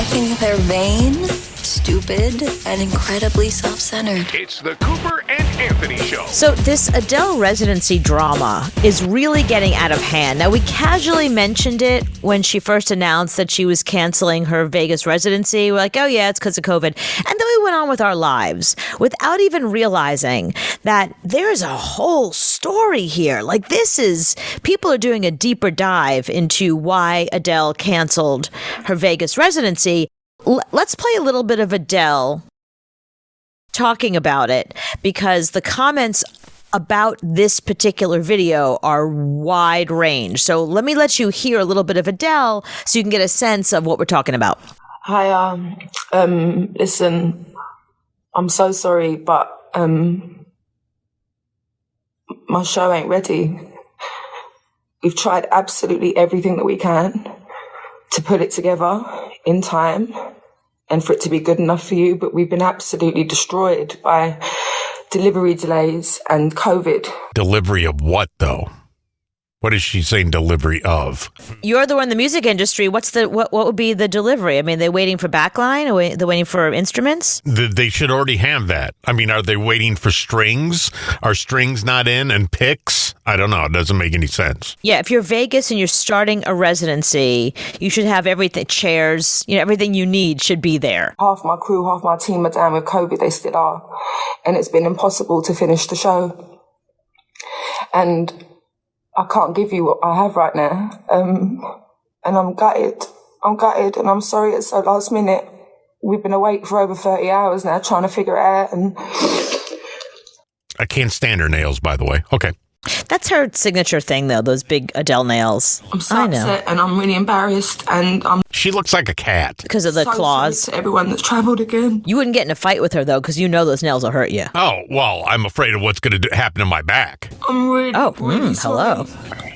think they're vain, stupid, and incredibly self-centered. It's the Cooper and Anthony Show. So this Adele residency drama is really getting out of hand. Now, we casually mentioned it when she first announced that she was canceling her Vegas residency. We're like, oh yeah, it's because of COVID. And then we went on with our lives without even realizing that there's a whole story here. Like, people are doing a deeper dive into why Adele canceled her Vegas residency. Let's play a little bit of Adele talking about it, because the comments about this particular video are wide range. So let you hear a little bit of Adele so you can get a sense of what we're talking about. Hi, listen, I'm so sorry, but my show ain't ready. We've tried absolutely everything that we can to put it together in time and for it to be good enough for you, but we've been absolutely destroyed by delivery delays and COVID. Delivery of what, though? What is she saying delivery of? You're the one in the music industry. What would be the delivery? I mean, they're waiting for backline? Or they're waiting for instruments? They should already have that. I mean, are they waiting for strings? Are strings not in and picks? I don't know. It doesn't make any sense. Yeah, if you're Vegas and you're starting a residency, you should have everything, chairs, everything you need should be there. Half my crew, half my team are down with COVID. They still are. And it's been impossible to finish the show. And I can't give you what I have right now. And I'm gutted. And I'm sorry it's so last minute. We've been awake for over 30 hours now trying to figure it out. And I can't stand her nails, by the way. Okay. That's her signature thing, though, those big Adele nails. I'm so upset and I'm really embarrassed. And she looks like a cat. Because of the claws. Sorry to everyone that's traveled again. You wouldn't get in a fight with her, though, because you know those nails will hurt you. Oh, well, I'm afraid of what's going to happen to my back. I'm really sorry. Hello.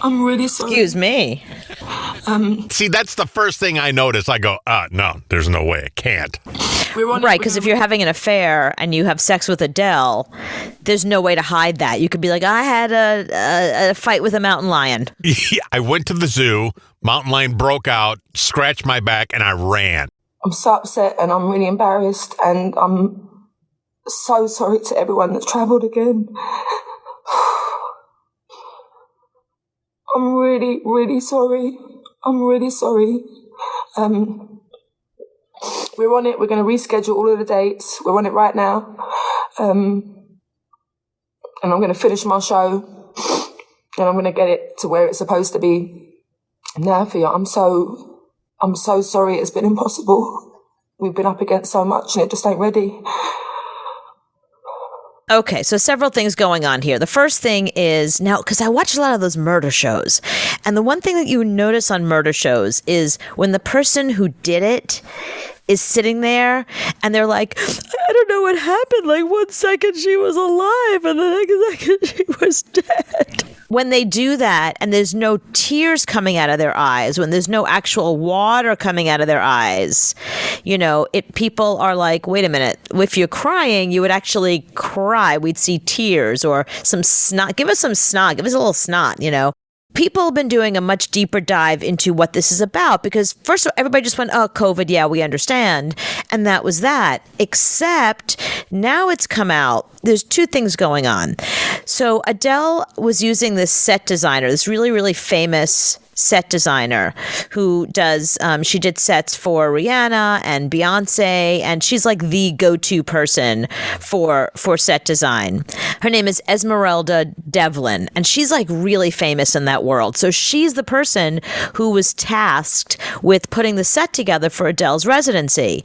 I'm really sorry. Excuse me. See, that's the first thing I notice. I go, no, there's no way. I can't. Right, because if you're having an affair and you have sex with Adele, there's no way to hide that. You could be like, I had a fight with a mountain lion. Yeah, I went to the zoo, mountain lion broke out, scratched my back, and I ran. I'm so upset and I'm really embarrassed and I'm so sorry to everyone that's travelled again. I'm really, really sorry. I'm really sorry. We're on it. We're going to reschedule all of the dates. We're on it right now. And I'm going to finish my show and I'm going to get it to where it's supposed to be. Now for you, I'm so sorry. It's been impossible. We've been up against so much and it just ain't ready. Okay, so several things going on here. The first thing is, now, because I watch a lot of those murder shows, and the one thing that you notice on murder shows is when the person who did it is sitting there and they're like, I don't know what happened. Like 1 second she was alive and the next second she was dead. When they do that and there's no tears coming out of their eyes, when there's no actual water coming out of their eyes, people are like, wait a minute, if you're crying, you would actually cry. We'd see tears or some snot. Give us some snot. Give us a little snot, People have been doing a much deeper dive into what this is about because first of all, everybody just went, oh, COVID, yeah, we understand. And that was that. Except now it's come out. There's two things going on. So Adele was using this set designer, this really, really famous set designer who does, she did sets for Rihanna and Beyonce, and she's like the go-to person for set design. Her name is Esmeralda Devlin, and she's like really famous in that world. So she's the person who was tasked with putting the set together for Adele's residency.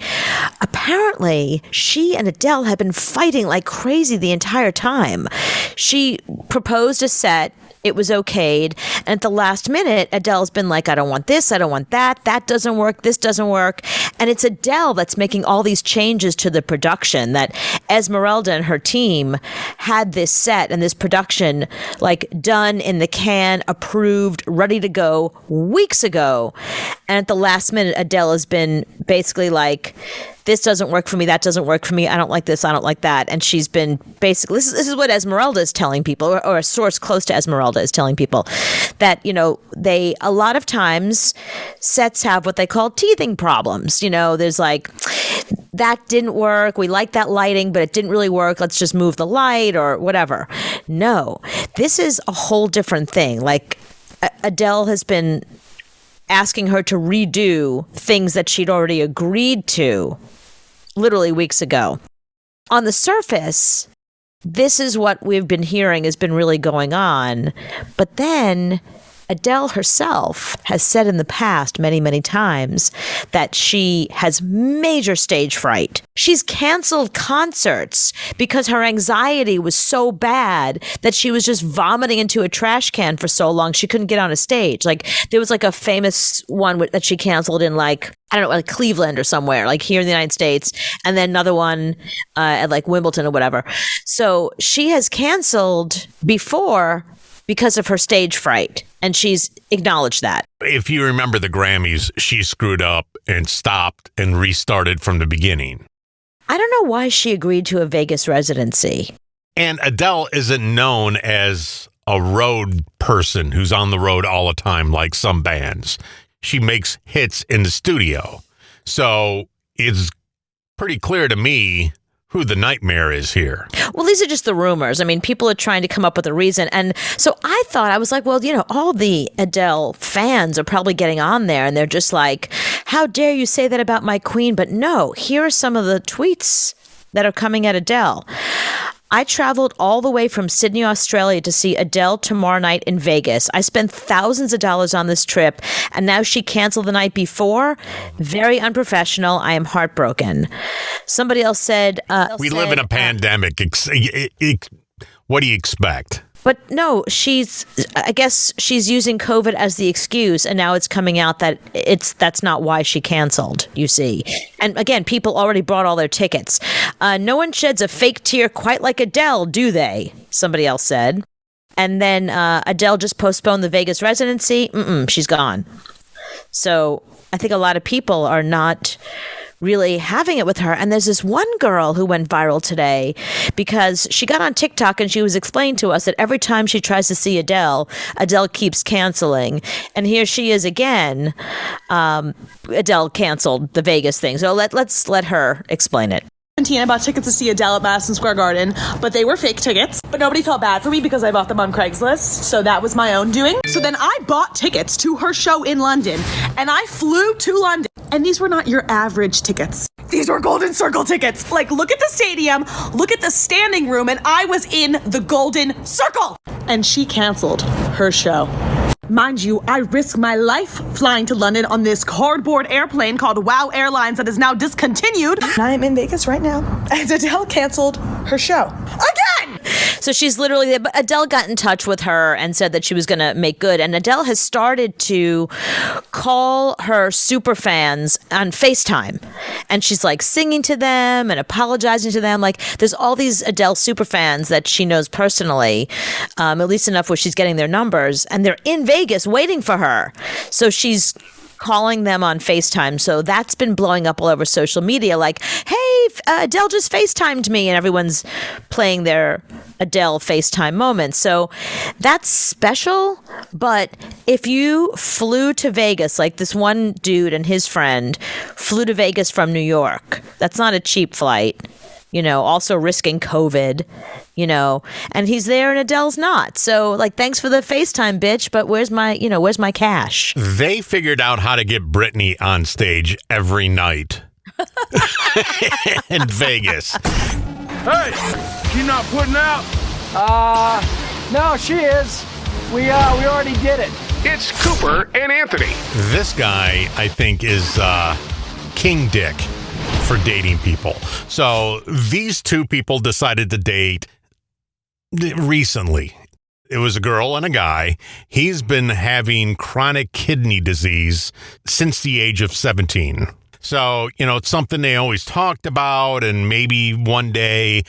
Apparently, she and Adele have been fighting like crazy the entire time. She proposed a set. It was okayed. And at the last minute, Adele's been like, I don't want this. I don't want that. That doesn't work. This doesn't work. And it's Adele that's making all these changes to the production, that Esmeralda and her team had this set and this production like done in the can, approved, ready to go weeks ago. And at the last minute, Adele has been basically like, this doesn't work for me. That doesn't work for me. I don't like this. I don't like that. And she's been basically, this is what Esmeralda is telling people, or a source close to Esmeralda is telling people, that, a lot of times sets have what they call teething problems. There's like, that didn't work. We like that lighting, but it didn't really work. Let's just move the light or whatever. No, this is a whole different thing. Like Adele has been asking her to redo things that she'd already agreed to literally weeks ago. On the surface, this is what we've been hearing has been really going on. But then Adele herself has said in the past many, many times that she has major stage fright. She's canceled concerts because her anxiety was so bad that she was just vomiting into a trash can for so long she couldn't get on a stage. Like there was like a famous one that she canceled in like Cleveland or somewhere, like here in the United States, and then another one at like Wimbledon or whatever. So she has canceled before because of her stage fright, and she's acknowledged that. If you remember the Grammys, she screwed up and stopped and restarted from the beginning. I don't know why she agreed to a Vegas residency. And Adele isn't known as a road person who's on the road all the time like some bands. She makes hits in the studio. So it's pretty clear to me who the nightmare is here. Well, these are just the rumors. I mean, people are trying to come up with a reason. And so I was like, well, all the Adele fans are probably getting on there and they're just like, how dare you say that about my queen? But no, here are some of the tweets that are coming at Adele. I traveled all the way from Sydney, Australia to see Adele tomorrow night in Vegas. I spent thousands of dollars on this trip, and now she canceled the night before. Very unprofessional. I am heartbroken. Somebody else said... we live in a pandemic. What do you expect? But no, I guess she's using COVID as the excuse, and now it's coming out that that's not why she canceled, you see. And again, people already bought all their tickets. No one sheds a fake tear quite like Adele, do they? Somebody else said. And then Adele just postponed the Vegas residency. She's gone. So I think a lot of people are not really having it with her. And there's this one girl who went viral today because she got on TikTok and she was explaining to us that every time she tries to see Adele keeps canceling. And here she is again. Adele canceled the Vegas thing. So let's let her explain it. I bought tickets to see Adele at Madison Square Garden, but they were fake tickets. But nobody felt bad for me because I bought them on Craigslist, so that was my own doing. So then I bought tickets to her show in London, and I flew to London. And these were not your average tickets. These were Golden Circle tickets. Like, look at the stadium, look at the standing room, and I was in the Golden Circle. And she canceled her show. Mind you, I risked my life flying to London on this cardboard airplane called WOW Airlines that is now discontinued. And I am in Vegas right now. And Adele canceled her show. Again! So she's literally, Adele got in touch with her and said that she was going to make good. And Adele has started to call her super fans on FaceTime. And she's like singing to them and apologizing to them. Like there's all these Adele super fans that she knows personally, at least enough where she's getting their numbers. And they're in Vegas waiting for her. So she's calling them on FaceTime. So that's been blowing up all over social media. Like, hey, Adele just FaceTimed me. And everyone's playing their Adele FaceTime moments. So that's special. But if you flew to Vegas, like this one dude and his friend flew to Vegas from New York, that's not a cheap flight. Also risking COVID, and he's there and Adele's not. So like, thanks for the FaceTime, bitch. But where's my cash? They figured out how to get Britney on stage every night in Vegas. Hey, she not putting out? No, she is. We already did it. It's Cooper and Anthony. This guy, I think, is King Dick for dating people. So these two people decided to date recently. It was a girl and a guy. He's been having chronic kidney disease since the age of 17. So, it's something they always talked about, and maybe one day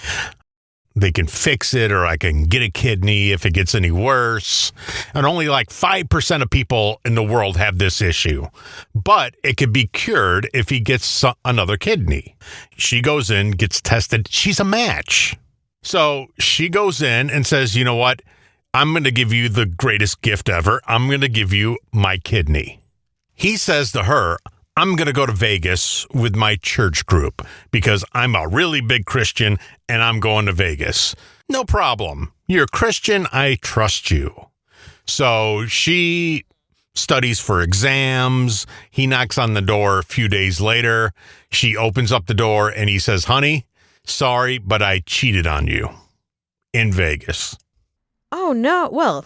they can fix it, or I can get a kidney if it gets any worse. And only like 5% of people in the world have this issue. But it could be cured if he gets another kidney. She goes in, gets tested. She's a match. So she goes in and says, you know what? I'm going to give you the greatest gift ever. I'm going to give you my kidney. He says to her, I'm going to go to Vegas with my church group because I'm a really big Christian and I'm going to Vegas. No problem. You're a Christian. I trust you. So she studies for exams. He knocks on the door a few days later. She opens up the door and he says, honey, sorry, but I cheated on you in Vegas. Oh, no. Well,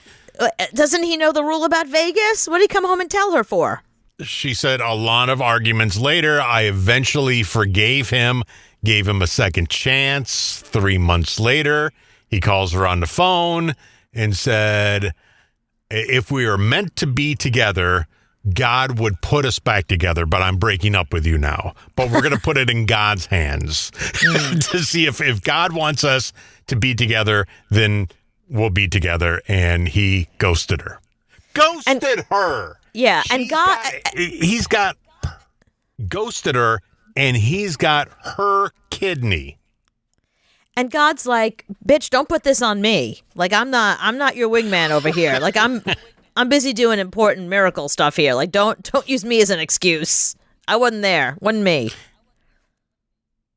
doesn't he know the rule about Vegas? What did he come home and tell her for? She said a lot of arguments later, I eventually forgave him, gave him a second chance. 3 months later, he calls her on the phone and said, if we are meant to be together, God would put us back together, but I'm breaking up with you now. But we're going to put it in God's hands to see if God wants us to be together, then we'll be together. And he ghosted her. Ghosted her. Yeah. And he's got ghosted her and he's got her kidney. And God's like, bitch, don't put this on me. Like, I'm not your wingman over here. Like, I'm busy doing important miracle stuff here. Like, don't use me as an excuse. I wasn't there. Wasn't me.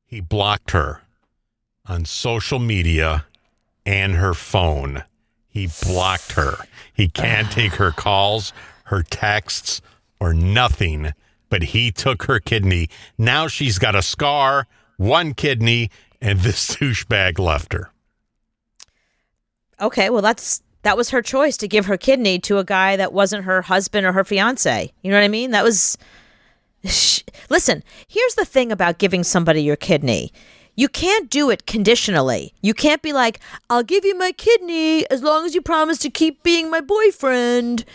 He blocked her on social media and her phone. He blocked her. He can't take her calls, her texts, or nothing. But he took her kidney. Now she's got a scar, one kidney, and this douchebag left her. Okay, well, that was her choice to give her kidney to a guy that wasn't her husband or her fiance. You know what I mean? That was... Listen, here's the thing about giving somebody your kidney. You can't do it conditionally. You can't be like, I'll give you my kidney as long as you promise to keep being my boyfriend.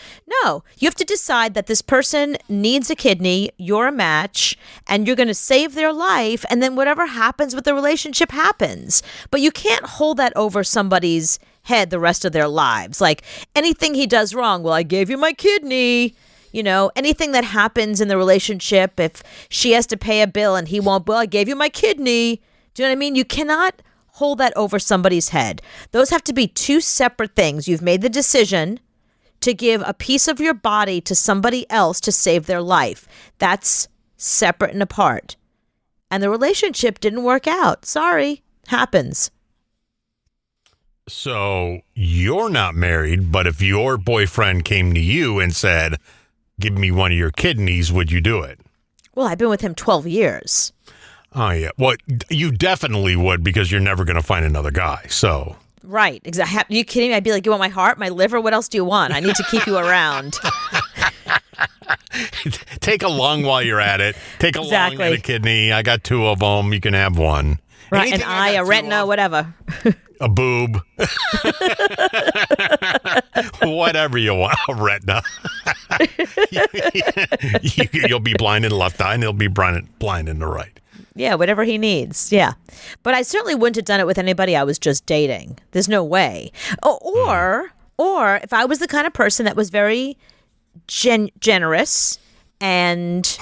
No, you have to decide that this person needs a kidney, you're a match, and you're going to save their life, and then whatever happens with the relationship happens. But you can't hold that over somebody's head the rest of their lives. Like, anything he does wrong, well, I gave you my kidney. You know, anything that happens in the relationship, if she has to pay a bill and he won't, well, I gave you my kidney. Do you know what I mean? You cannot hold that over somebody's head. Those have to be two separate things. You've made the decision to give a piece of your body to somebody else to save their life. That's separate and apart. And the relationship didn't work out. Sorry. Happens. So you're not married, but if your boyfriend came to you and said, give me one of your kidneys, would you do it? Well, I've been with him 12 years. Oh, yeah. Well, you definitely would because you're never going to find another guy. So. Right. Exactly. Are you kidding me? I'd be like, you want my heart, my liver? What else do you want? I need to keep you around. Take a lung while you're at it. Take a lung and a kidney. I got two of them. You can have one. Right. An eye, a retina, whatever. A boob. Whatever you want. A retina. You'll be blind in the left eye and he'll be blind in the right. Yeah, whatever he needs. Yeah. But I certainly wouldn't have done it with anybody I was just dating. There's no way. Or if I was the kind of person that was very generous and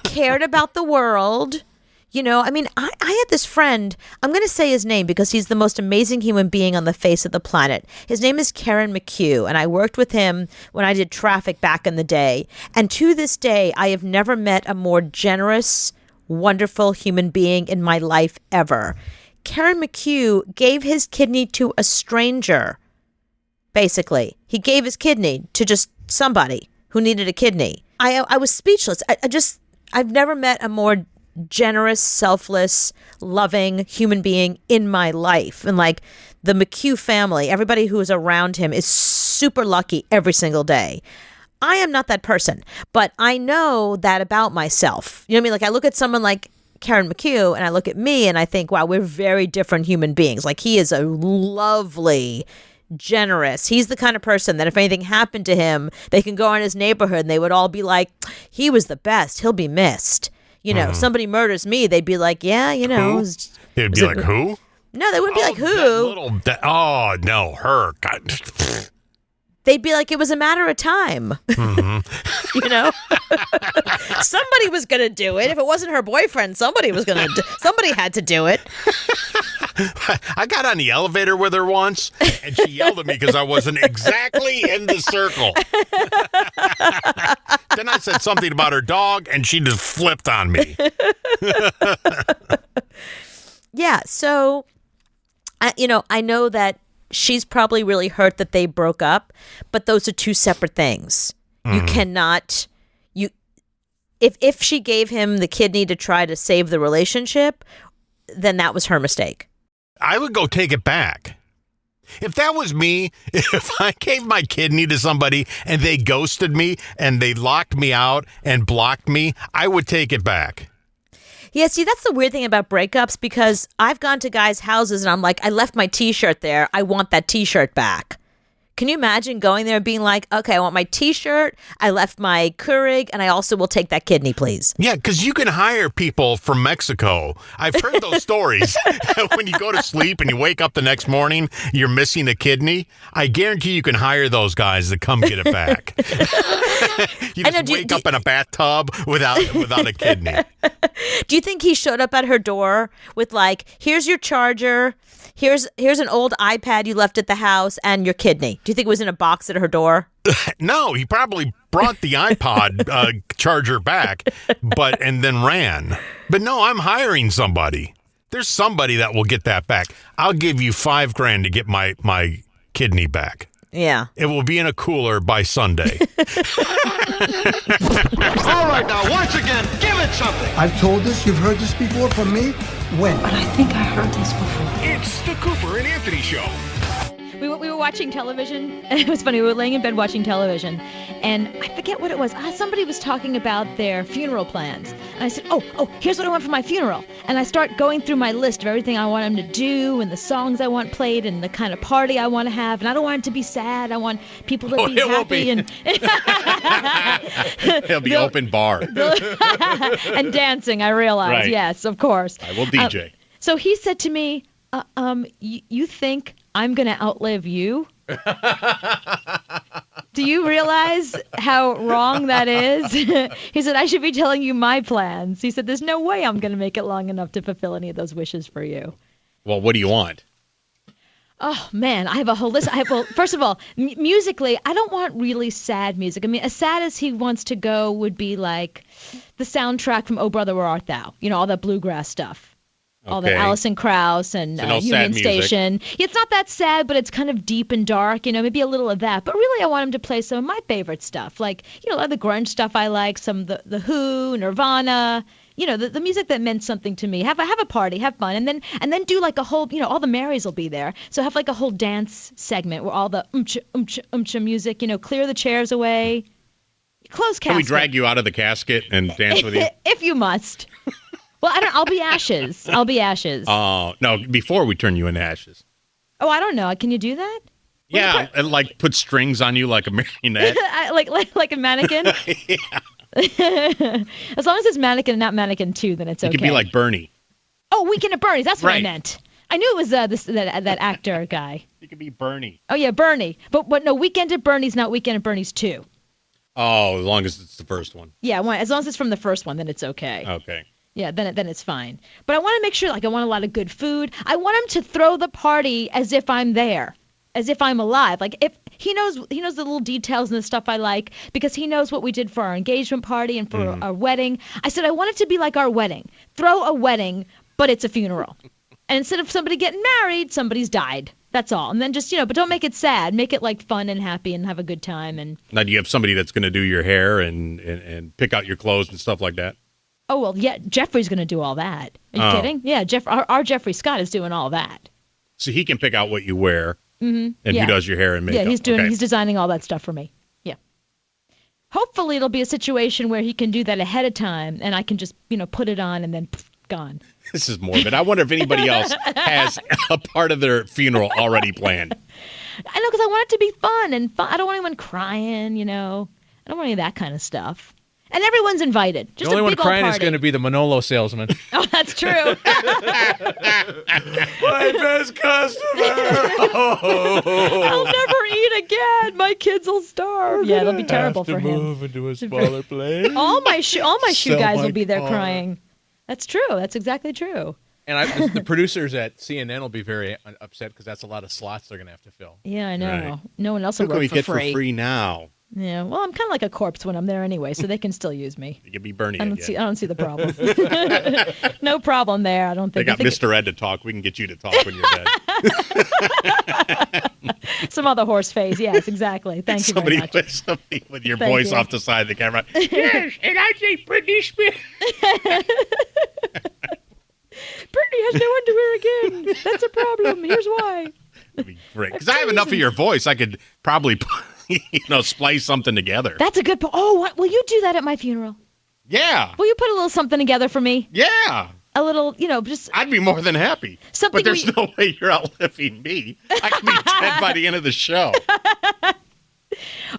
cared about the world. You know, I mean, I had this friend, I'm going to say his name because he's the most amazing human being on the face of the planet. His name is Karen McHugh, and I worked with him when I did traffic back in the day. And to this day, I have never met a more generous, wonderful human being in my life ever. Karen McHugh gave his kidney to a stranger, basically. He gave his kidney to just somebody who needed a kidney. I was speechless. I've never met a more generous, selfless, loving human being in my life. And like the McHugh family, everybody who is around him is super lucky every single day. I am not that person, but I know that about myself. You know what I mean? Like I look at someone like Karen McHugh and I look at me and I think, wow, we're very different human beings. Like he is a lovely, generous. He's the kind of person that if anything happened to him, they can go in his neighborhood and they would all be like, he was the best. He'll be missed. You know, if somebody murders me, they'd be like, yeah, you know. They'd be like, who? No, they wouldn't be like, who? Oh, no, her. God. They'd be like, it was a matter of time. Mm-hmm. You know? Somebody was going to do it. If it wasn't her boyfriend, somebody had to do it. I got on the elevator with her once, and she yelled at me because I wasn't exactly in the circle. Then I said something about her dog, and she just flipped on me. Yeah, so, I know that she's probably really hurt that they broke up, but those are two separate things. You cannot... If she gave him the kidney to try to save the relationship, then that was her mistake. I would go take it back. If that was me, if I gave my kidney to somebody and they ghosted me and they locked me out and blocked me, I would take it back. Yeah, see, that's the weird thing about breakups, because I've gone to guys' houses and I'm like, I left my T-shirt there. I want that T-shirt back. Can you imagine going there and being like, okay, I want my T-shirt, I left my Keurig, and I also will take that kidney, please? Yeah, because you can hire people from Mexico. I've heard those stories. When you go to sleep and you wake up the next morning, you're missing a kidney. I guarantee you can hire those guys to come get it back. You just wake up in a bathtub without a kidney. Do you think he showed up at her door with like, here's your charger, here's an old iPad you left at the house, and your kidney? Do you think it was in a box at her door? No, he probably brought the iPod charger back, and then ran. But no, I'm hiring somebody. There's somebody that will get that back. I'll give you $5,000 to get my kidney back. Yeah. It will be in a cooler by Sunday. All right, now, once again, give it something. I've told this, you've heard this before from me. When? But I think I heard this before. It's the Cooper and Anthony Show. We were watching television. It was funny. We were laying in bed watching television, and I forget what it was. Somebody was talking about their funeral plans, and I said, "Oh, here's what I want for my funeral." And I start going through my list of everything I want him to do, and the songs I want played, and the kind of party I want to have. And I don't want it to be sad. I want people to be happy. And it'll be open bar and dancing. I realize, right. Yes, of course. I will DJ. So he said to me, "You think I'm going to outlive you?" Do you realize how wrong that is? He said, "I should be telling you my plans." He said, "There's no way I'm going to make it long enough to fulfill any of those wishes for you." Well, what do you want? Oh, man, I have a whole list. Well, first of all, musically, I don't want really sad music. I mean, as sad as he wants to go would be like the soundtrack from Oh Brother, Where Art Thou? You know, all that bluegrass stuff. All that Alison Krauss and so no Union Station. Yeah, it's not that sad, but it's kind of deep and dark, maybe a little of that. But really, I want him to play some of my favorite stuff, like, a lot of the grunge stuff I like, some of the Who, Nirvana, the music that meant something to me. Have a party, have fun, and then do like a whole, all the Marys will be there. So have like a whole dance segment where all the umcha music, clear the chairs away. Close casket. Can we drag you out of the casket and dance with you? If you must. Well, I'll be ashes. Oh, no, before we turn you into ashes. Oh, I don't know. Can you do that? Yeah, and like put strings on you like a marionette. like a mannequin? Yeah. As long as it's mannequin and not mannequin 2, then it's okay. You could be like Bernie. Oh, Weekend at Bernie's. That's what I Right. meant. I knew it was that actor guy. You could be Bernie. Oh, yeah, Bernie. But no, Weekend at Bernie's, not Weekend at Bernie's 2. Oh, as long as it's the first one. Yeah, as long as it's from the first one, then it's okay. Okay. Yeah, then it's fine. But I want to make sure, I want a lot of good food. I want him to throw the party as if I'm there, as if I'm alive. Like, if he knows the little details and the stuff I like, because he knows what we did for our engagement party and for our wedding. I said I want it to be like our wedding. Throw a wedding, but it's a funeral. And instead of somebody getting married, somebody's died. That's all. And then just, but don't make it sad. Make it like fun and happy and have a good time. And now, do you have somebody that's going to do your hair and pick out your clothes and stuff like that? Oh, well, yeah, Jeffrey's going to do all that. Are you kidding? Yeah, our Jeffrey Scott is doing all that. So he can pick out what you wear, and yeah. who does your hair and makeup. Yeah, he's designing all that stuff for me. Yeah. Hopefully it'll be a situation where he can do that ahead of time, and I can just, put it on and then gone. This is morbid. I wonder if anybody else has a part of their funeral already planned. I know, because I want it to be fun and fun. I don't want anyone crying, I don't want any of that kind of stuff. And everyone's invited. Just the only one a big crying old is party. going to be the Manolo salesman. Oh, that's true. My best customer. I'll never eat again. My kids will starve. Yeah, it'll be terrible for him. Move into a smaller place. All my shoe guys will be there car. crying. That's true. That's exactly true. And the producers at CNN will be very upset because that's a lot of slots they're going to have to fill. Yeah, I know. Right. No one else Who will can we work get for free. for free now? Yeah, well, I'm kind of like a corpse when I'm there anyway, so they can still use me. You can be Bernie I again. don't see the problem. No problem there. I don't They think. got Mr. Ed to talk. We can get you to talk when you're dead. Some other horse face. Yes, exactly. Thank you very much. Somebody with your Thank voice you. off the side of the camera. Yes, and I say Britney Spears. Brittany has no underwear again. That's a problem. Here's why. That'd be great. Because I have enough of your voice. I could probably, splice something together. That's a good point. Oh, what, will you do that at my funeral? Yeah. Will you put a little something together for me? Yeah. A little, just. I'd be more than happy. Something but there's no way you're outliving me. I could be dead by the end of the show.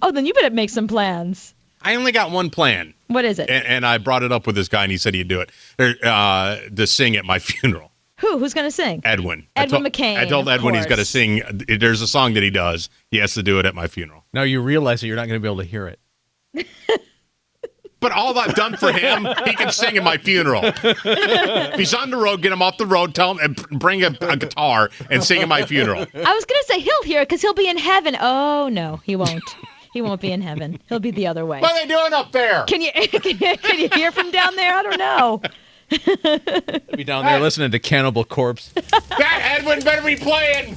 Oh, then you better make some plans. I only got one plan. What is it? And I brought it up with this guy, and he said he'd do it. To sing at my funeral. Who's going to sing? Edwin. Edwin McCain. I told of Edwin he's got to course. sing. There's a song that he does. He has to do it at my funeral. Now you realize that you're not going to be able to hear it. But all I've done for him, he can sing at my funeral. If he's on the road, get him off the road, tell him, and bring a guitar and sing at my funeral. I was going to say he'll hear it because he'll be in heaven. Oh, no, he won't. He won't be in heaven. He'll be the other way. What are they doing up there? Can you hear from down there? I don't know. He'll be down there listening to Cannibal Corpse. That Edwin better be playing.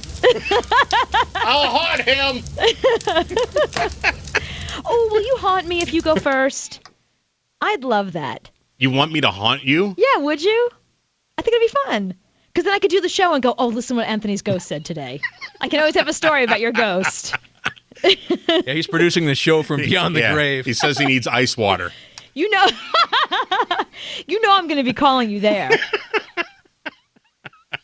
I'll haunt him. Oh, will you haunt me if you go first? I'd love that. You want me to haunt you? Yeah, would you? I think it'd be fun. Because then I could do the show and go, oh, listen what Anthony's ghost said today. I can always have a story about your ghost. Yeah, he's producing the show from beyond the Yeah, grave. He says he needs ice water. You know I'm going to be calling you there.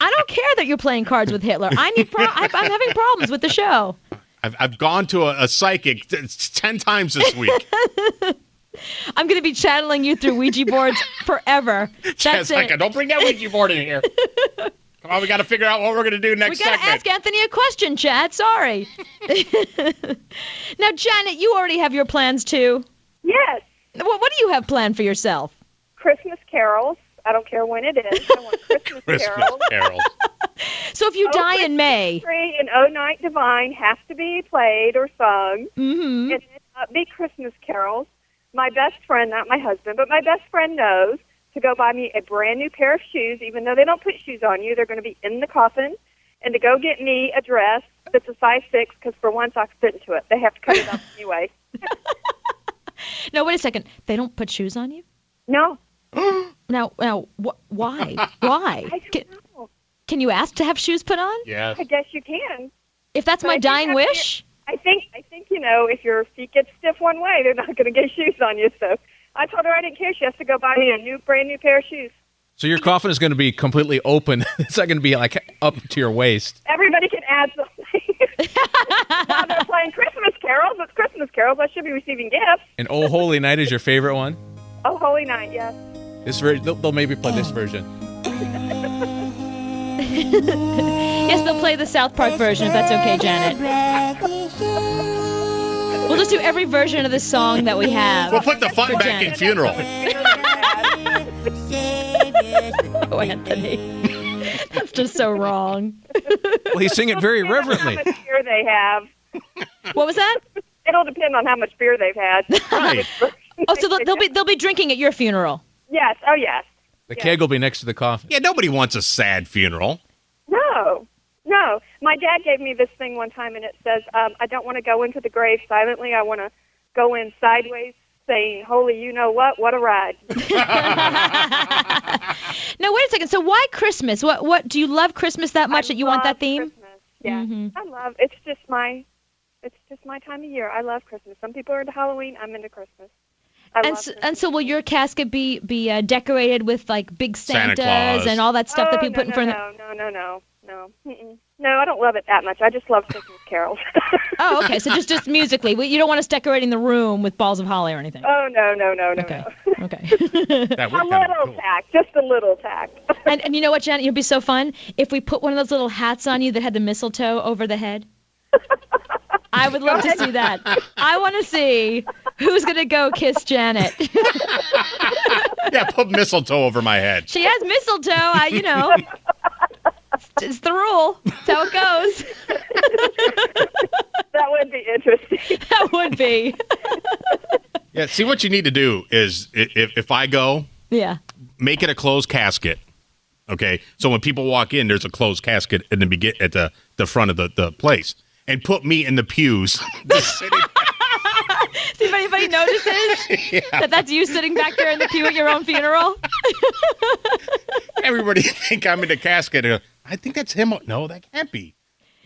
I don't care that you're playing cards with Hitler. I'm having problems with the show. I've gone to a psychic 10 times this week. I'm going to be channeling you through Ouija boards forever. That's it. Don't bring that Ouija board in here. Come on, we got to figure out what we're going to do next We got to segment. ask Anthony a question, Chad. Sorry. Now, Janet, you already have your plans, too. Yes. What do you have planned for yourself? Christmas carols. I don't care when it is. I want Christmas carols. So if you die in May. Tree and O Night Divine have to be played or sung. Mm-hmm. And upbeat Christmas carols. My best friend, not my husband, but my best friend knows to go buy me a brand new pair of shoes, even though they don't put shoes on you. They're going to be in the coffin. And to go get me a dress that's a size 6, because for once I fit into it. They have to cut it up anyway. No, wait a second. They don't put shoes on you? No. Now, why? Why? I don't know. Can you ask to have shoes put on? Yes. I guess you can. If that's But my I think dying wish? I think if your feet get stiff one way, they're not going to get shoes on you. So I told her I didn't care. She has to go buy me a brand new pair of shoes. So your coffin is going to be completely open. It's not going to be like up to your waist. Everybody can add something. Now they're playing Christmas carols. It's Christmas carols. I should be receiving gifts. And Oh Holy Night is your favorite one? Oh, Holy Night, yes. They'll maybe play this version. Yes, they'll play the South Park version if that's okay, Janet. We'll just do every version of the song that we have. We'll put the fun for back Janet. in funeral. Oh, Anthony. That's just so wrong. Well, he's singing it very How reverently. much beer they have. What was that? It'll depend on how much beer they've had. Right. Oh, so they'll be drinking at your funeral. Yes. Oh, yes. The keg will be next to the coffin. Yeah, nobody wants a sad funeral. No. My dad gave me this thing one time, and it says, I don't want to go into the grave silently. I want to go in sideways, saying, holy you know what a ride. Now, wait a second. So why Christmas? What do you love Christmas that much that you want that theme? Christmas. Yeah, Mhm. I love. It's just my time of year. I love Christmas. Some people are into Halloween. I'm into Christmas. And so will your casket be decorated with like big Santa Santas Claus. and all that stuff that people put in front of? No. Mm-mm. No, I don't love it that much. I just love Christmas carols. Oh, okay. So just musically, you don't want us decorating the room with balls of holly or anything. Oh no. Okay. Okay. That A would kind of little cool. tack, just a little tack. And you know what, Janet? It'd be so fun if we put one of those little hats on you that had the mistletoe over the head. I would love to see that. I want to see Who's going to go kiss Janet? Yeah, put mistletoe over my head. She has mistletoe. It's the rule. That's how it goes. That would be interesting. That would be. Yeah, see, what you need to do is, if I go, make it a closed casket. Okay, so when people walk in, there's a closed casket at the front of the place, and put me in the pews. Just sitting. See if anybody notices that's you sitting back there in the pew at your own funeral. Everybody think I'm in the casket. I think that's him. No, that can't be.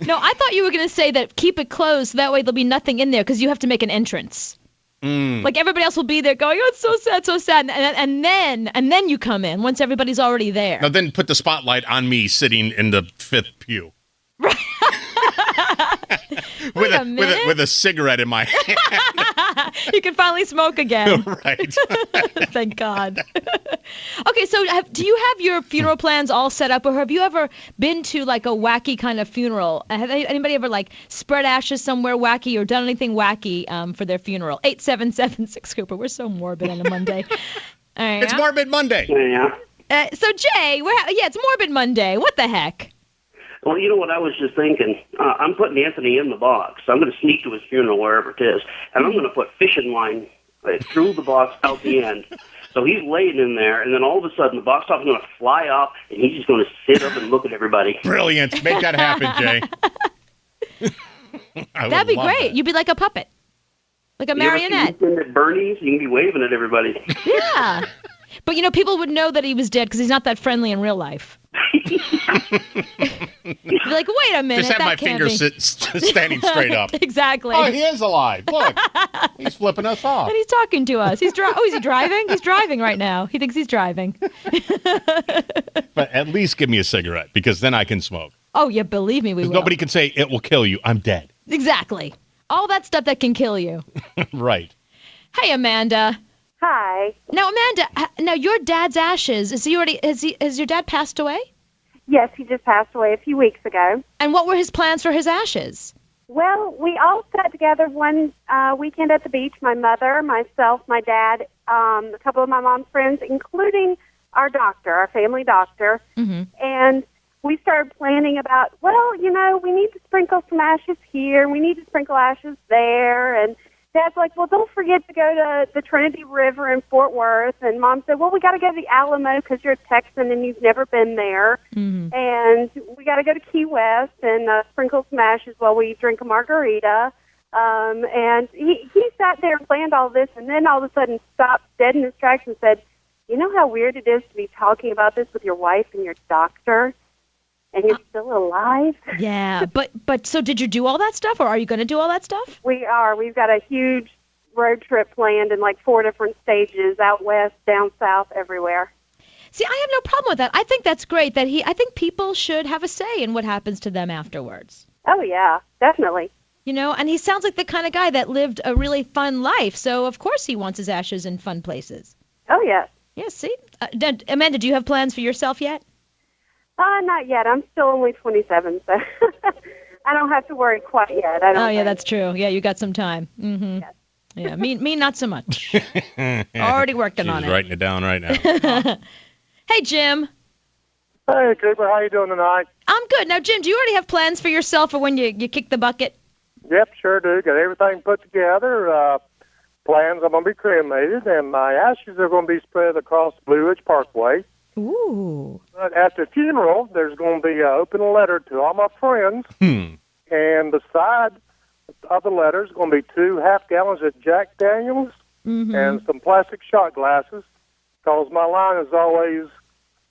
No, I thought you were going to say that keep it closed, so that way there'll be nothing in there because you have to make an entrance. Like everybody else will be there going, oh, it's so sad, and then you come in once everybody's already there. Now then put the spotlight on me sitting in the fifth pew. Right. with a cigarette in my hand. You can finally smoke again. Right. Thank God. Okay, so do you have your funeral plans all set up, or have you ever been to like a wacky kind of funeral? Have anybody ever like spread ashes somewhere wacky or done anything wacky for their funeral? 877-6 Cooper. We're so morbid on a Monday. All right, it's Morbid Monday. Yeah. So Jay, it's Morbid Monday. What the heck? Well, you know what I was just thinking? I'm putting Anthony in the box. I'm going to sneak to his funeral wherever it is, and I'm going to put fishing line through the box out the end. So he's laying in there, and then all of a sudden the box top is going to fly off, and he's just going to sit up and look at everybody. Brilliant. Make that happen, Jay. That'd be great. That. You'd be like a puppet. Like a marionette. You ever see at Bernie's? You can be waving at everybody. Yeah. But, people would know that he was dead because he's not that friendly in real life. You'd be like, wait a minute. Just have my fingers standing straight up. Exactly. Oh, he is alive. Look. He's flipping us off. And he's talking to us. Is he driving? He's driving right now. He thinks he's driving. But at least give me a cigarette, because then I can smoke. Oh, yeah, believe me, we will. Nobody can say, it will kill you. I'm dead. Exactly. All that stuff that can kill you. Right. Hey, Amanda. Hi. Now, Amanda, your dad's ashes, has your dad passed away? Yes, he just passed away a few weeks ago. And what were his plans for his ashes? Well, we all sat together one weekend at the beach, my mother, myself, my dad, a couple of my mom's friends, including our doctor, our family doctor. Mm-hmm. And we started planning about, we need to sprinkle some ashes here, we need to sprinkle ashes there, and Dad's like, well, don't forget to go to the Trinity River in Fort Worth. And Mom said, well, we got to go to the Alamo because you're a Texan and you've never been there. Mm-hmm. And we got to go to Key West and sprinkle some ashes while we drink a margarita. And he sat there and planned all this, and then all of a sudden stopped dead in his tracks and said, you know how weird it is to be talking about this with your wife and your doctor? And you're still alive? Yeah, but so did you do all that stuff, or are you going to do all that stuff? We are. We've got a huge road trip planned in like 4 different stages, out west, down south, everywhere. See, I have no problem with that. I think that's great. I think people should have a say in what happens to them afterwards. Oh, yeah, definitely. And he sounds like the kind of guy that lived a really fun life, so of course he wants his ashes in fun places. Oh, yes. Yeah, see? Amanda, do you have plans for yourself yet? Not yet. I'm still only 27, so I don't have to worry quite yet. Yeah, that's true. Yeah, you got some time. Mm-hmm. Yes. Yeah, me not so much. Already working on it. She's writing it down right now. Hey, Jim. Hey, Cooper. How you doing tonight? I'm good. Now, Jim, do you already have plans for yourself for when you kick the bucket? Yep, sure do. Got everything put together. Plans, I'm going to be cremated, and my ashes are going to be spread across Blue Ridge Parkway. Ooh. But at the funeral, there's going to be an open letter to all my friends. And beside of the letter is going to be 2 half-gallons of Jack Daniels and some plastic shot glasses, because my line is always,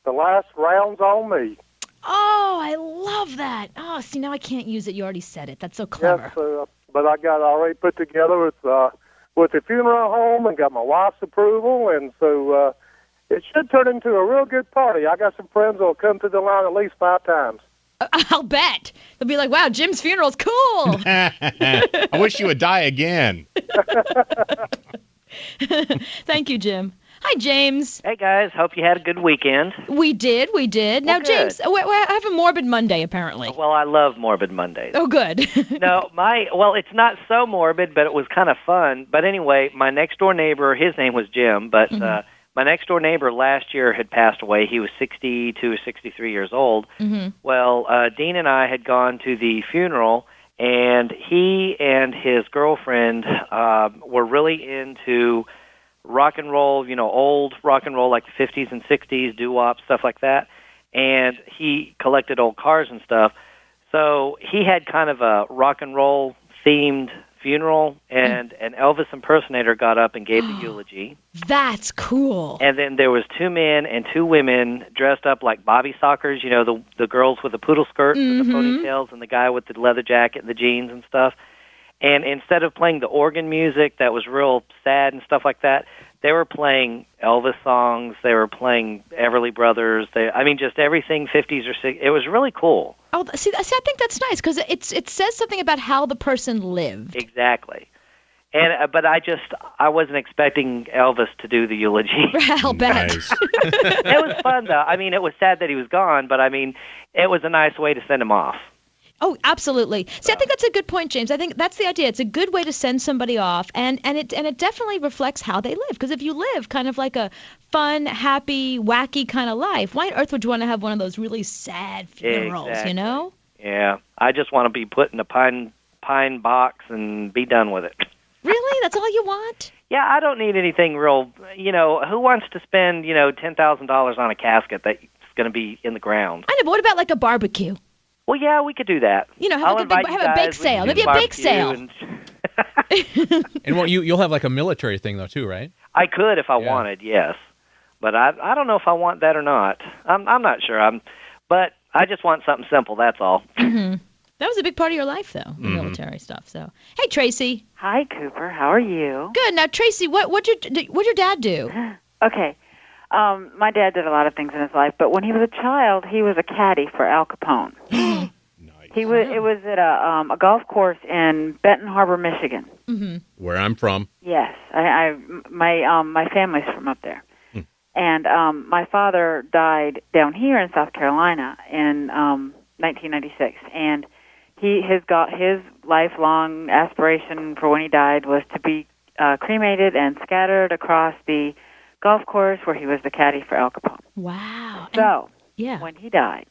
the last round's on me. Oh, I love that. Oh, see, now I can't use it. You already said it. That's so clever. Yes, but I got it already put together with the funeral home and got my wife's approval, and so it should turn into a real good party. I got some friends that will come to the line at least 5 times. I'll bet. They'll be like, wow, Jim's funeral's cool. I wish you would die again. Thank you, Jim. Hi, James. Hey, guys. Hope you had a good weekend. We did. Now, good. James, I have a morbid Monday, apparently. Well, I love morbid Mondays. Oh, good. No, it's not so morbid, but it was kind of fun. But anyway, my next-door neighbor, his name was Jim, but my next-door neighbor last year had passed away. He was 62 or 63 years old. Mm-hmm. Well, Dean and I had gone to the funeral, and he and his girlfriend were really into rock and roll, old rock and roll like the 50s and 60s, doo-wop, stuff like that. And he collected old cars and stuff. So he had kind of a rock and roll themed funeral, and an Elvis impersonator got up and gave the eulogy. That's cool. And then there was 2 men and 2 women dressed up like Bobby Sockers, the girls with the poodle skirts and the ponytails, and the guy with the leather jacket and the jeans and stuff. And instead of playing the organ music that was real sad and stuff like that, they were playing Elvis songs. They were playing Everly Brothers. Just everything 50s or 60s. It was really cool. Oh, see, I think that's nice because it says something about how the person lived. Exactly. And but I wasn't expecting Elvis to do the eulogy. I'll bet. Nice. It was fun though. It was sad that he was gone, but it was a nice way to send him off. Oh, absolutely. See, I think that's a good point, James. I think that's the idea. It's a good way to send somebody off, and it definitely reflects how they live. Because if you live kind of like a fun, happy, wacky kind of life, why on earth would you want to have one of those really sad funerals? Exactly. Yeah, I just want to be put in a pine box and be done with it. Really? That's all you want? Yeah, I don't need anything real. Who wants to spend $10,000 on a casket that's going to be in the ground? I know, but what about like a barbecue? Well, yeah, we could do that. Have a bake sale. Maybe a bake sale. And you'll have like a military thing though too, right? I could if I wanted, yes. But I don't know if I want that or not. I'm not sure. But I just want something simple. That's all. Mm-hmm. That was a big part of your life, though, the military stuff. So, hey, Tracy. Hi, Cooper. How are you? Good. Now, Tracy, what'd your dad do? Okay. My dad did a lot of things in his life, but when he was a child, he was a caddy for Al Capone. Nice. It was at a golf course in Benton Harbor, Michigan. Mm-hmm. Where I'm from. Yes, my family's from up there, and my father died down here in South Carolina in 1996, and his lifelong aspiration for when he died was to be cremated and scattered across the golf course where he was the caddy for Al Capone. Wow. So, when he died,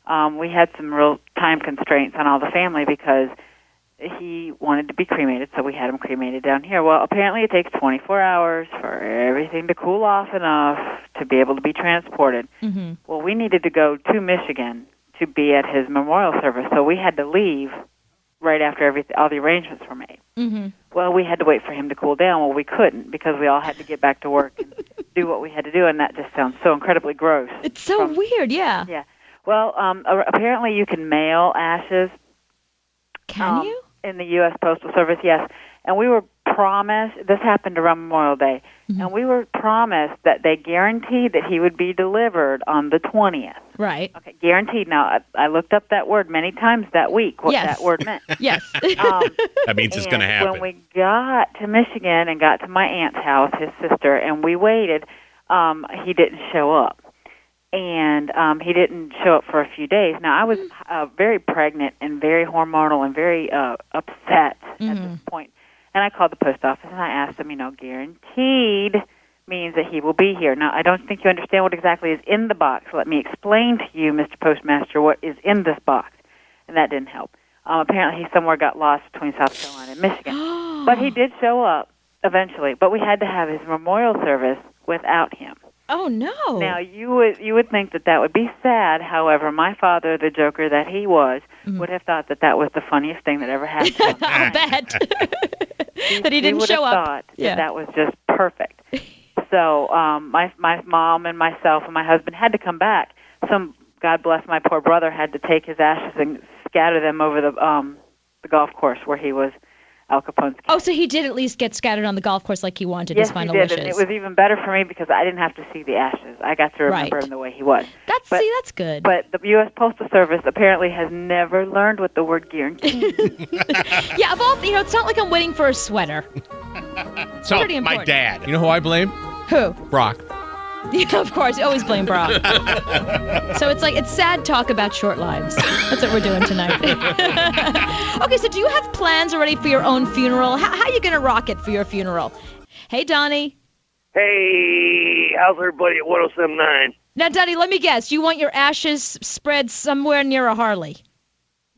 we had some real time constraints on all the family because he wanted to be cremated, so we had him cremated down here. Well, apparently it takes 24 hours for everything to cool off enough to be able to be transported. Mm-hmm. Well, we needed to go to Michigan to be at his memorial service, so we had to leave right after all the arrangements were made. Mm-hmm. Well, we had to wait for him to cool down. Well, we couldn't because we all had to get back to work and do what we had to do, and that just sounds so incredibly gross. It's so weird, yeah. Yeah. Well, apparently you can mail ashes. Can you? In the U.S. Postal Service, yes. And we were promised, this happened around Memorial Day, and we were promised that they guaranteed that he would be delivered on the 20th. Right. Okay, guaranteed. Now, I looked up that word many times that week, what that word meant. Yes. That means it's going to happen. When we got to Michigan and got to my aunt's house, his sister, and we waited, he didn't show up. And he didn't show up for a few days. Now, I was very pregnant and very hormonal and very upset at this point. And I called the post office and I asked them, guaranteed means that he will be here. Now, I don't think you understand what exactly is in the box. Let me explain to you, Mr. Postmaster, what is in this box. And that didn't help. Apparently, he somewhere got lost between South Carolina and Michigan. But he did show up eventually. But we had to have his memorial service without him. Oh, no. Now, you would think that would be sad. However, my father, the joker that he was, would have thought that was the funniest thing that ever happened. I'll bet. That he didn't show up. Thought that was just perfect. So my mom and myself and my husband had to come back. God bless my poor brother, had to take his ashes and scatter them over the golf course where he was Al Capone's. Oh, so he did at least get scattered on the golf course like he wanted, yes, his final he did, wishes. And it was even better for me because I didn't have to see the ashes. I got to remember him the way he was. That's good. But the U.S. Postal Service apparently has never learned what the word guarantee means. Yeah, it's not like I'm waiting for a sweater. So, pretty important. my dad. You know who I blame? Who? Brock. Yeah, of course. You always blame Brock. So it's sad talk about short lives. That's what we're doing tonight. Okay, so do you have plans already for your own funeral? How are you going to rock it for your funeral? Hey, Donnie. Hey, how's everybody at 107.9? Now, Donnie, let me guess. You want your ashes spread somewhere near a Harley?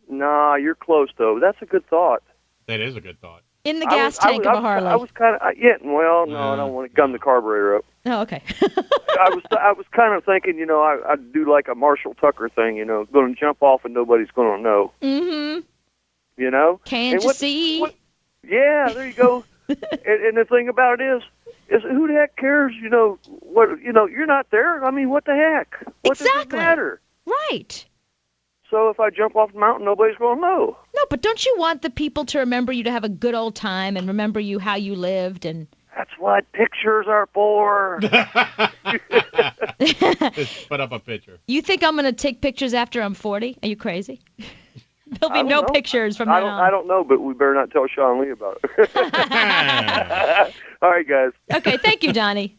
Nah, you're close, though. That's a good thought. That is a good thought. In the gas tank of a Harley. I was kind of, well, no, I don't want to gun the carburetor up. Oh, okay. I was kind of thinking, I'd do like a Marshall Tucker thing, going to jump off and nobody's going to know. Mm-hmm. Can't you see? Yeah, there you go. and the thing about it is who the heck cares, you're not there. I mean, what the heck? What does it matter? Right. So if I jump off the mountain, nobody's going to know. No, but don't you want the people to remember you, to have a good old time and remember you how you lived? And that's what pictures are for. Just put up a picture. You think I'm going to take pictures after I'm 40? Are you crazy? There'll be no pictures from now on. I don't know, but we better not tell Sean Lee about it. All right, guys. Okay, thank you, Donnie.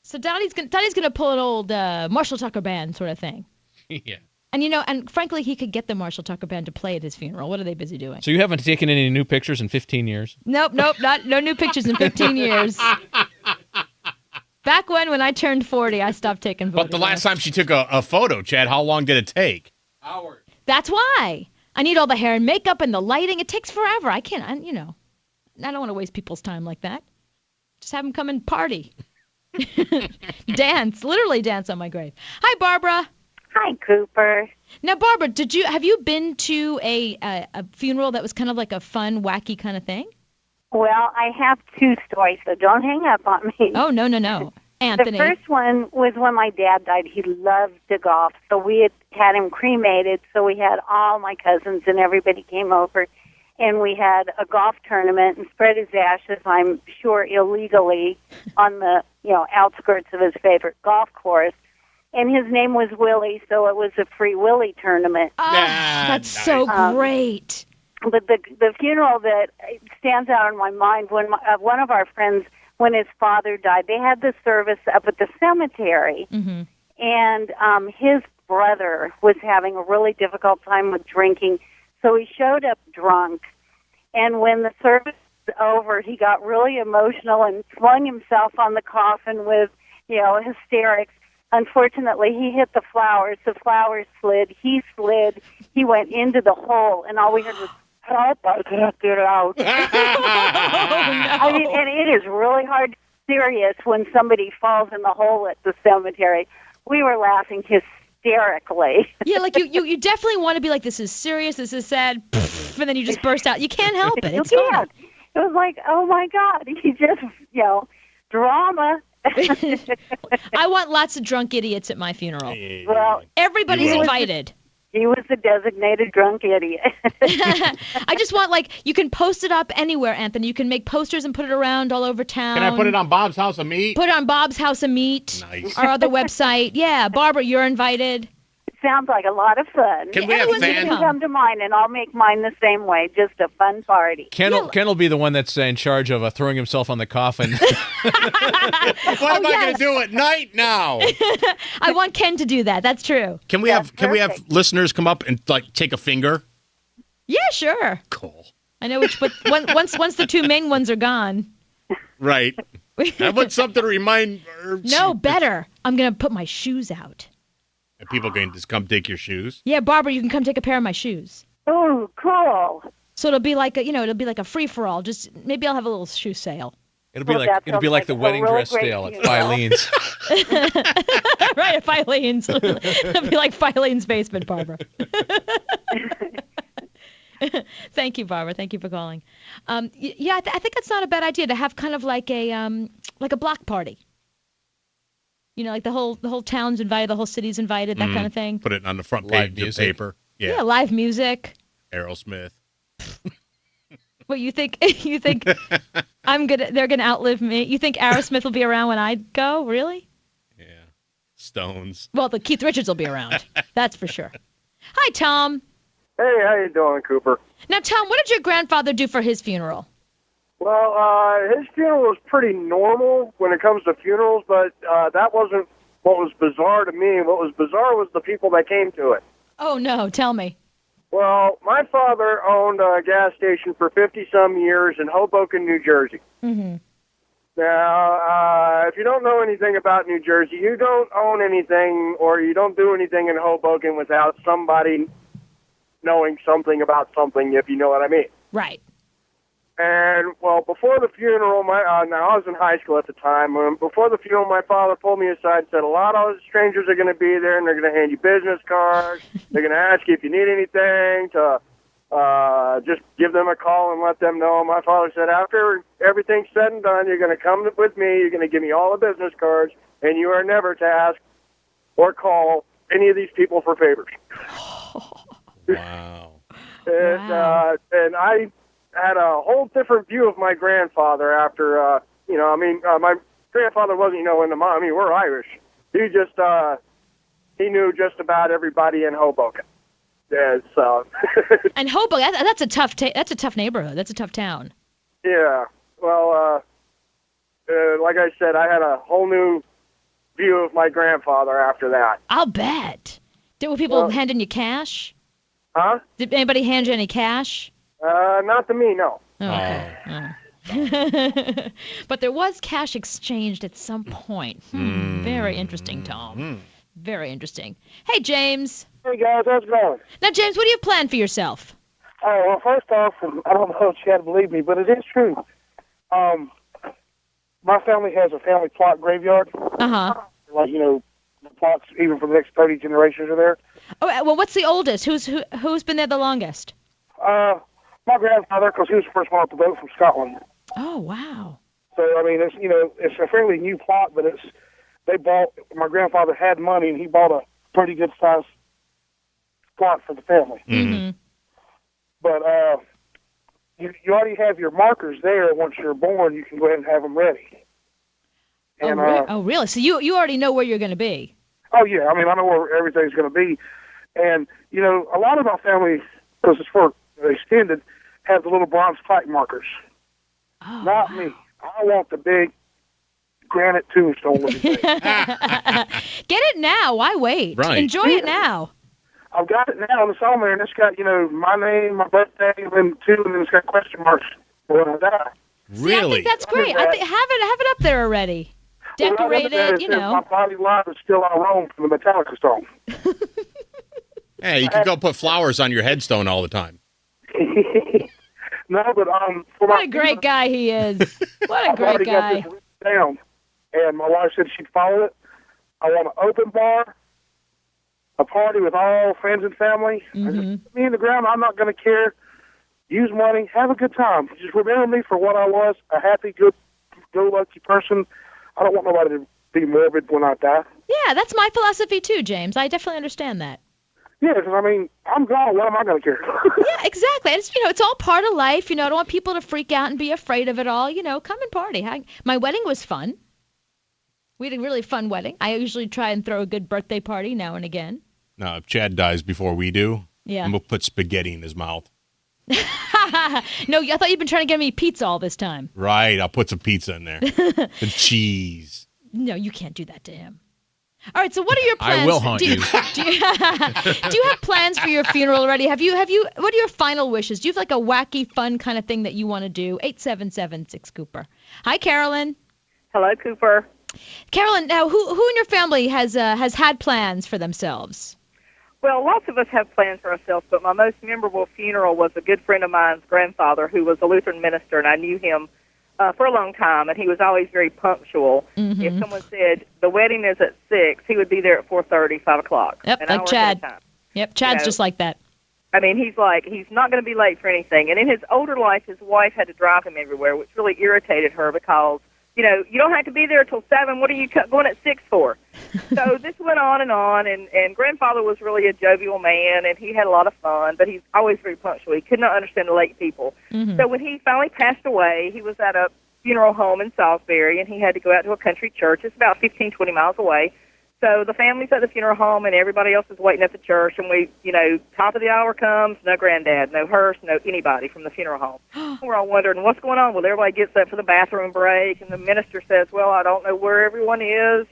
So Donnie's gonna pull an old Marshall Tucker band sort of thing. Yeah. And and frankly, he could get the Marshall Tucker band to play at his funeral. What are they busy doing? So you haven't taken any new pictures in 15 years? Nope, no new pictures in 15 years. Back when I turned 40, I stopped taking photos. But the last time she took a photo, Chad, how long did it take? Hours. That's why. I need all the hair and makeup and the lighting. It takes forever. I can't, I don't want to waste people's time like that. Just have them come and party. Literally dance on my grave. Hi, Barbara. Hi, Cooper. Now, Barbara, have you been to a funeral that was kind of like a fun, wacky kind of thing? Well, I have two stories, so don't hang up on me. Oh, no. Anthony. The first one was when my dad died. He loved to golf, so we had him cremated, so we had all my cousins and everybody came over, and we had a golf tournament and spread his ashes, I'm sure illegally, on the outskirts of his favorite golf course. And his name was Willie, so it was a Free Willie tournament. Oh, that's so great. But the funeral that stands out in my mind, when one of our friends, when his father died, they had the service up at the cemetery. Mm-hmm. And his brother was having a really difficult time with drinking, so he showed up drunk. And when the service was over, he got really emotional and flung himself on the coffin with, hysterics. Unfortunately, he hit the flowers. The flowers slid. He slid. He went into the hole, and all we heard was, "Help, I can't get out." I mean, and it is really hard to be serious when somebody falls in the hole at the cemetery. We were laughing hysterically. Yeah, like you definitely want to be like, this is serious, this is sad, and then you just burst out. You can't help it. It's fun. It was like, oh, my God. He just, drama. I want lots of drunk idiots at my funeral. Well, everybody's invited. He was the designated drunk idiot. I just want, you can post it up anywhere, Anthony. You can make posters and put it around all over town. Can I put it on Bob's House of Meat? Put it on Bob's House of Meat. Nice. Our other website. Yeah, Barbara, you're invited. Sounds like a lot of fun. Can we have You can come to mine, and I'll make mine the same way. Just a fun party. Ken will be the one that's in charge of throwing himself on the coffin. What am I going to do at night now? I want Ken to do that. That's true. Can we have listeners come up and take a finger? Yeah, sure. Cool. I know which, but once the two main ones are gone. Right. I want something to remind her. No, better. I'm going to put my shoes out. And people can just come take your shoes? Yeah, Barbara, you can come take a pair of my shoes. Oh, cool. So it'll be like a free-for-all. Just maybe I'll have a little shoe sale. It'll be like the wedding dress sale at Filene's. Right, at Filene's. It'll be like Filene's basement, Barbara. Thank you, Barbara. Thank you for calling. Yeah, I think it's not a bad idea to have kind of like a block party. Like the whole town's invited, the whole city's invited, that kind of thing. Put it on the front page of paper. Yeah, live music. Aerosmith. What you think? You think they're gonna outlive me? You think Aerosmith will be around when I go? Really? Yeah. Stones. Well, the Keith Richards will be around. That's for sure. Hi, Tom. Hey, how you doing, Cooper? Now, Tom, what did your grandfather do for his funeral? Well, his funeral was pretty normal when it comes to funerals, but that wasn't what was bizarre to me. What was bizarre was the people that came to it. Oh, no. Tell me. Well, my father owned a gas station for 50-some years in Hoboken, New Jersey. Mm-hmm. Now, if you don't know anything about New Jersey, you don't own anything or you don't do anything in Hoboken without somebody knowing something about something, if you know what I mean. Right. And, well, before the funeral, now I was in high school at the time. Before the funeral, my father pulled me aside and said, a lot of strangers are going to be there, and they're going to hand you business cards. They're going to ask you if you need anything, to just give them a call and let them know. My father said, after everything's said and done, you're going to come with me, you're going to give me all the business cards, and you are never to ask or call any of these people for favors. Wow. And I had a whole different view of my grandfather after, my grandfather wasn't, into mom. I mean, we're Irish. He just, he knew just about everybody in Hoboken. Yeah, so. And Hoboken, that's a tough neighborhood. That's a tough town. Yeah. Well, like I said, I had a whole new view of my grandfather after that. I'll bet. Were people handing you cash? Huh? Did anybody hand you any cash? Not to me, no. Oh, okay. But there was cash exchanged at some point. Very interesting, Tom. Very interesting. Hey, James. Hey, guys. How's it going? Now, James, what do you have planned for yourself? Oh, well, first off, I don't know if you had to believe me, but it is true. My family has a family plot graveyard. Uh-huh. Like, the plots, even for the next 30 generations are there. Oh, well, what's the oldest? Who's been there the longest? My grandfather, because he was the first one off the boat from Scotland. Oh, wow. So, I mean, it's a fairly new plot, but my grandfather had money, and he bought a pretty good-sized plot for the family. Mm-hmm. But you already have your markers there. Once you're born, you can go ahead and have them ready. And, really? So you already know where you're going to be? Oh, yeah. I mean, I know where everything's going to be. And, a lot of my family, because it's for extended, have the little bronze plaque markers. Oh, Not me. I want the big granite tombstone looking thing. Get it now. Why wait? Right. Enjoy it now. I've got it now, and it's on there, and it's got, my name, my birthday, and then it's got question marks for when I die. Really? See, I think that's great. I think have it up there already. Decorate it, My body line is still on Rome from the Metallica stone. Hey, you can go put flowers on your headstone all the time. No, but what a great guy he is. What a great guy. Got this down, and my wife said she'd follow it. I want an open bar, a party with all friends and family. Mm-hmm. Just me in the ground. I'm not going to care. Use money. Have a good time. Just remember me for what I was, a happy, good-go-lucky person. I don't want nobody to be morbid when I die. Yeah, that's my philosophy too, James. I definitely understand that. Yeah, because, I'm gone. What am I going to care? Yeah, exactly. It's all part of life. I don't want people to freak out and be afraid of it all. Come and party. My wedding was fun. We had a really fun wedding. I usually try and throw a good birthday party now and again. Now, if Chad dies before we do, yeah, I'm going to put spaghetti in his mouth. No, I thought you've been trying to get me pizza all this time. Right, I'll put some pizza in there. And cheese. No, you can't do that to him. All right, so what are your plans? I will haunt you. Do you have plans for your funeral already? What are your final wishes? Do you have like a wacky, fun kind of thing that you want to do? 877-6-Cooper. Hi, Carolyn. Hello, Cooper. Carolyn, now who in your family has had plans for themselves? Well, lots of us have plans for ourselves, but my most memorable funeral was a good friend of mine's grandfather who was a Lutheran minister, and I knew him for a long time, and he was always very punctual. Mm-hmm. If someone said the wedding is at 6, he would be there at 4:30, 5 o'clock. Yep, like Chad. Yep, Chad's just like that. I mean, he's not going to be late for anything. And in his older life, his wife had to drive him everywhere, which really irritated her because, you don't have to be there till 7. What are you going at 6 for? So this went on, and Grandfather was really a jovial man, and he had a lot of fun, but he's always very punctual. He could not understand the late people. Mm-hmm. So when he finally passed away, he was at a funeral home in Salisbury, and he had to go out to a country church. It's about 15, 20 miles away. So the family's at the funeral home, and everybody else is waiting at the church. And we, top of the hour comes, no granddad, no hearse, no anybody from the funeral home. We're all wondering what's going on. Well, everybody gets up for the bathroom break, and the minister says, well, I don't know where everyone is.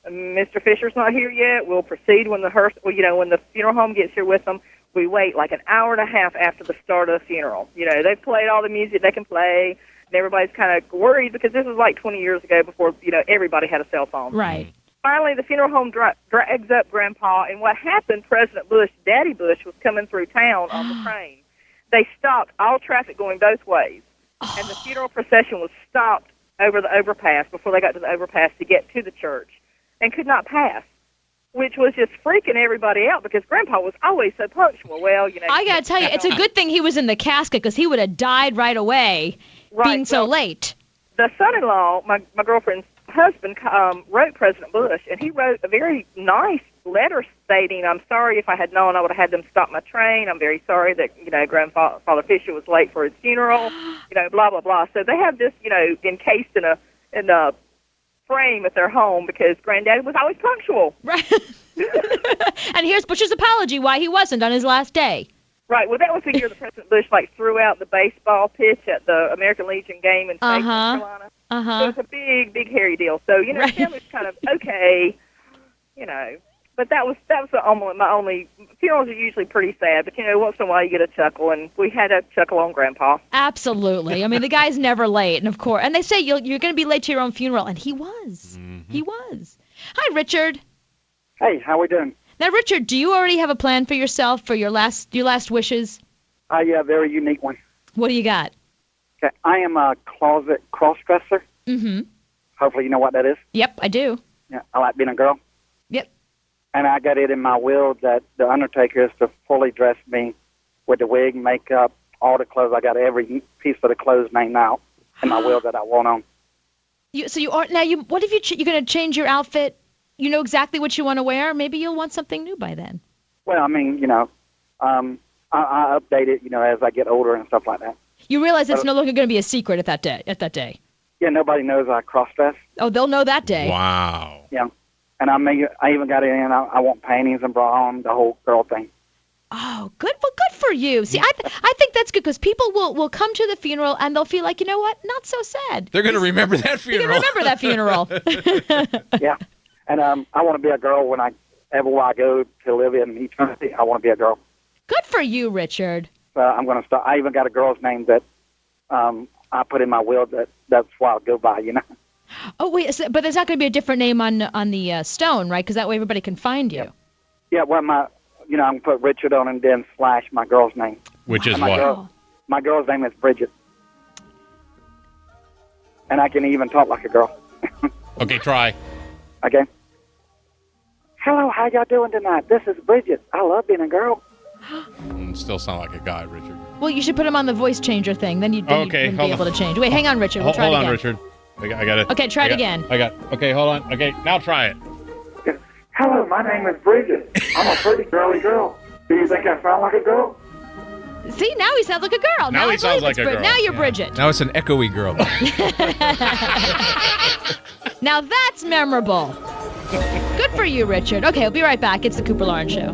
Mr. Fisher's not here yet. We'll proceed when the hearse, when the funeral home gets here with them. We wait like an hour and a half after the start of the funeral. They've played all the music they can play, and everybody's kind of worried because this was like 20 years ago before, everybody had a cell phone. Right. Finally, the funeral home drags up Grandpa, and what happened, President Bush, Daddy Bush, was coming through town on the train. They stopped all traffic going both ways, and the funeral procession was stopped over the overpass before they got to the overpass to get to the church and could not pass, which was just freaking everybody out because Grandpa was always so punctual. Well, I got to tell you, it's a good thing he was in the casket because he would have died right away being so late. The son-in-law, my girlfriend's husband, wrote President Bush, and he wrote a very nice letter stating, I'm sorry if I had known I would have had them stop my train. I'm very sorry that, Grandfather Fisher was late for his funeral, blah, blah, blah. So they have this, encased in a frame at their home because Granddad was always punctual. Right. And here's Bush's apology why he wasn't on his last day. Right. Well, that was the year that President Bush threw out the baseball pitch at the American Legion game in North Carolina. So it's a big, big hairy deal. So family's kind of okay, But that was my only. Funerals are usually pretty sad, but once in a while you get a chuckle, and we had a chuckle on Grandpa. Absolutely. I mean, the guy's never late, and of course, and they say you're going to be late to your own funeral, and he was. Mm-hmm. He was. Hi, Richard. Hey, how we doing? Now, Richard, do you already have a plan for yourself for your last wishes? Yeah, very unique one. What do you got? Okay, I am a closet cross-dresser. Mm-hmm. Hopefully you know what that is. Yep, I do. Yeah, I like being a girl. Yep. And I got it in my will that the Undertaker is to fully dress me with the wig, makeup, all the clothes. I got every piece of the clothes named out in my will that I want on. So you are now. What if you're going to change your outfit? You know exactly what you want to wear. Maybe you'll want something new by then. Well, I mean, I update it, as I get older and stuff like that. You realize it's no longer going to be a secret at that day. Yeah, nobody knows I cross-dress. Oh, they'll know that day. Wow. Yeah. And I even got it in. I want panties and bra on, the whole girl thing. Oh, good. Well, good for you. See, I think that's good because people will come to the funeral and they'll feel like, you know what, not so sad. They're going to remember that funeral. They're going to remember that funeral. Yeah. And I want to be a girl everywhere I go to live in eternity. I want to be a girl. Good for you, Richard. So I'm going to start. I even got a girl's name that I put in my will that's what I'll go by, Oh, wait, but there's not going to be a different name on the stone, right? Because that way everybody can find you. Yeah, well, I'm going to put Richard on and then / my girl's name. Which is what? My girl's name is Bridget. And I can even talk like a girl. Okay, try. Okay. Hello, how y'all doing tonight? This is Bridget. I love being a girl. Still sound like a guy, Richard. Well, you should put him on the voice changer thing. Then you'd be able to change. Wait, hang on, Richard. We'll try it again. Hold on, Richard. I got it. Okay, try it again. Okay, hold on. Okay, now try it. Hello, my name is Bridget. I'm a pretty girly girl. Do you think I sound like a girl? See, now he sounds like a girl. Now he sounds like a girl. Now you're Bridget. Now it's an echoey girl. Now that's memorable. Good for you, Richard. Okay, we'll be right back. It's the Cooper Lawrence Show.